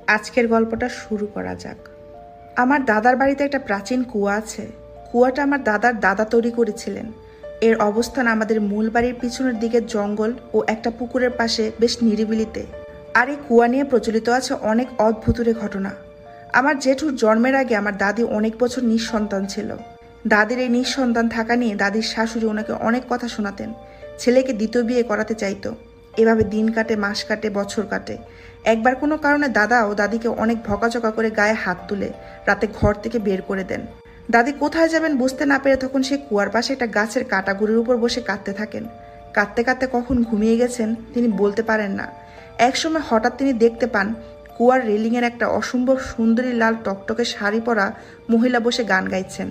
আজকের গল্পটা শুরু করা যাক। আমার দাদার বাড়িতে একটা প্রাচীন কুয়া আছে। কুয়াটা আমার দাদার দাদা তৈরি করেছিলেন। এর অবস্থান আমাদের মূল বাড়ির পিছনের দিকে জঙ্গল ও একটা পুকুরের পাশে বেশ নিরিবিলিতে। আর এই কুয়া নিয়ে প্রচলিত আছে অনেক অদ্ভুতুরে ঘটনা। আমার জেঠুর জন্মের আগে আমার দাদি অনেক বছর নিঃসন্তান ছিল। দাদির এই নিঃসন্তান থাকা নিয়ে দাদির শাশুড়ি ওনাকে অনেক কথা শোনাতেন। ছেলেকে দ্বিতীয় বিয়ে করাতে চাইতো। এভাবে দিন কাটে, মাস কাটে, বছর কাটে। একবার কোনো কারণে দাদা ও দাদিকে অনেক ভকাচকা করে গায়ে হাত তুলে রাতে ঘর থেকে বের করে দেন। দাদি কোথায় যাবেন বুঝতে না পেরে তখন সে কুয়ার পাশে একটা গাছের কাটাগুড়ির উপর বসে কাঁদতে থাকেন। কাঁদতে কাঁদতে কখন ঘুমিয়ে গেছেন তিনি বলতে পারেন না। একসময় হঠাৎ তিনি দেখতে পান কুয়ার রেলিংয়ের একটা অসম্ভব সুন্দরী লাল টকটকে শাড়ি পরা মহিলা বসে গান গাইছেন।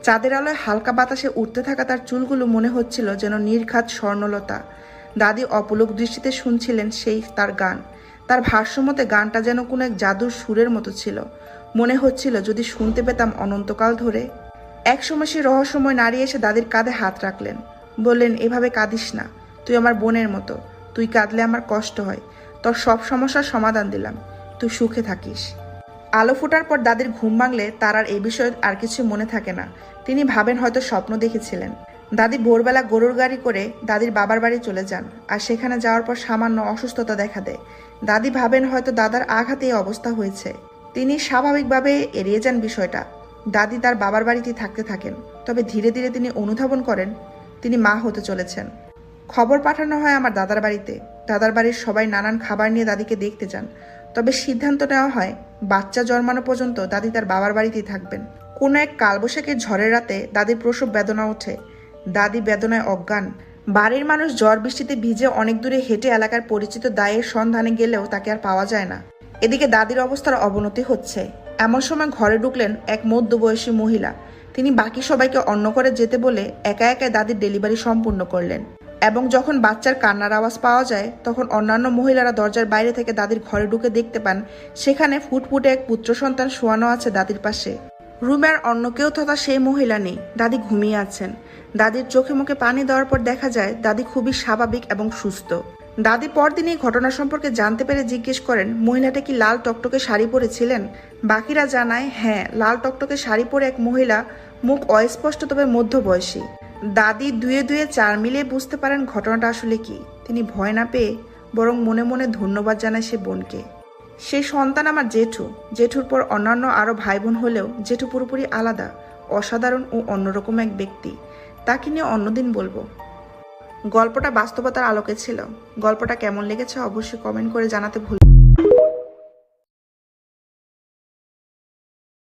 চাঁদের আলোয় হালকা বাতাসে উঠতে থাকা তার চুলগুলো মনে হচ্ছিল যেন নির্ঘাত স্বর্ণলতা। দাদি অপলক দৃষ্টিতে শুনছিলেন সেই তার গান। তার ভাষ্যমতে গানটা যেন কোনো এক জাদুর সুরের মতো ছিল। মনে হচ্ছিল যদি শুনতে পেতাম অনন্তকাল ধরে। একসময় সে রহস্যময় নারী এসে দাদির কাঁধে হাত রাখলেন। বললেন, এভাবে কাঁদিস না, তুই আমার বোনের মতো। তুই কাঁদলে আমার কষ্ট হয়। তোর সব সমস্যার সমাধান দিলাম, তুই সুখে থাকিস। আলো ফোটার পর দাদির ঘুম ভাঙলে তার আর এই বিষয়ে আর কিছু মনে থাকে না। তিনি ভাবেন হয়তো স্বপ্ন দেখেছিলেন। দাদি ভোরবেলা গরুর গাড়ি করে দাদির বাবার বাড়ি চলে যান। আর সেখানে যাওয়ার পর সামান্য অসুস্থতা দেখা দেয়। দাদি ভাবেন হয়তো দাদার আঘাতে এই অবস্থা হয়েছে। তিনি স্বাভাবিকভাবে এড়িয়ে যান বিষয়টা। দাদি তার বাবার বাড়িতেই থাকতে থাকেন। তবে ধীরে ধীরে তিনি অনুধাবন করেন তিনি মা হতে চলেছেন। খবর পাঠানো হয় আমার দাদার বাড়িতে। দাদার বাড়ির সবাই নানান খাবার নিয়ে দাদিকে দেখতে যান। তবে সিদ্ধান্ত নেওয়া হয় বাচ্চা জন্মানো পর্যন্ত দাদি তার বাবার বাড়িতেই থাকবেন। কোনো এক কালবৈশাখীর ঝড়ের রাতে দাদির প্রসব বেদনা ওঠে। দাদি বেদনায় অজ্ঞান। বাড়ির মানুষ ঝড় বৃষ্টিতে ভিজে অনেক দূরে হেঁটে এলাকার পরিচিত দায়ের সন্ধানে গেলেও তাকে আর পাওয়া যায় না। এদিকে দাদির অবস্থার অবনতি হচ্ছে। এমন সময় ঘরে ঢুকলেন এক মধ্যবয়সী মহিলা। তিনি বাকি সবাইকে অন্য করে যেতে বলে একা একা দাদির ডেলিভারি সম্পূর্ণ করলেন। এবং যখন বাচ্চার কান্নার আওয়াজ পাওয়া যায় তখন অন্যান্য মহিলারা দরজার বাইরে থেকে দাদির ঘরে ঢুকে দেখতে পান সেখানে ফুটফুটে এক পুত্র সন্তান শোয়ানো আছে দাদির পাশে। রুমে আর অন্য কেউ তথা সেই মহিলা নেই। দাদি ঘুমিয়ে আছেন। দাদির চোখে মুখে পানি দেওয়ার পর দেখা যায় দাদি খুবই স্বাভাবিক এবং সুস্থ। দাদি পরদিন এই ঘটনা সম্পর্কে জানতে পেরে জিজ্ঞেস করেন, মহিলাটা কি লাল টকটকে শাড়ি পরেছিলেন? বাকিরা জানায়, হ্যাঁ, লাল টকটকে শাড়ি পরে এক মহিলা, মুখ অস্পষ্ট তবে মধ্যবয়সী। দাদি দুয়ে দুয়ে চার মিলিয়ে বুঝতে পারেন ঘটনাটা আসলে কি। তিনি ভয় না পেয়ে বরং মনে মনে ধন্যবাদ জানায় সে বোনকে। সেই সন্তান আমার জেঠু। জেঠুর পর অন্যান্য আরও ভাই বোন হলেও জেঠু পুরোপুরি আলাদা, অসাধারণ ও অন্যরকম এক ব্যক্তি। তাকে নিয়ে অন্যদিন বলবো। গল্পটা বাস্তবতার আলোকে ছিল। গল্পটা কেমন লেগেছে অবশ্যই কমেন্ট করে জানাতে ভুল